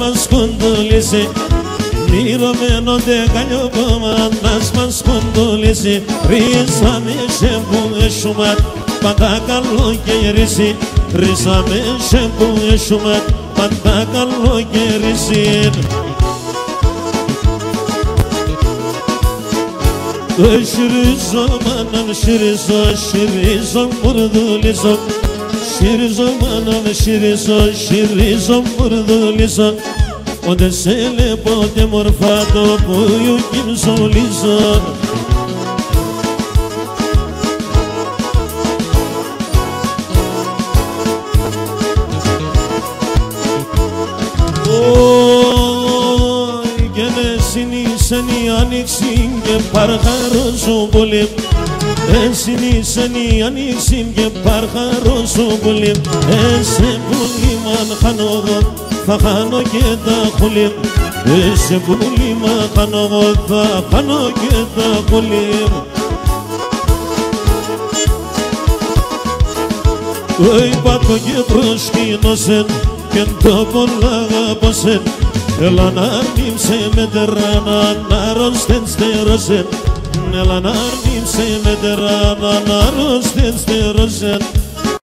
μας κουντουλήσει, μυρωμένο δεκάλιο κομμάτας μας κουντουλήσει. Ρίσαμε σε που έσουμε πάντα καλοκαιρίσι, ρίσαμε σε που έσουμε πάντα καλοκαιρίσι. Şirizo manam şirizo, şirizo murdulizo, şirizo manam şirizo, şirizo murdulizo. O de sele pote morfato puyu kimsolizo. Seni aniksin ke parharo subulim, seni seni aniksin ke parharo subulim. Ese buliman khanogo, fakhano ke da khulim. Ese buliman khanogo, fakhano ke da khulim. Oy bako ke proshki nosen, kento bollaga bosen. Elan arnim se mederana narosten sterosen, Elan arnim se mederana narosten sterosen.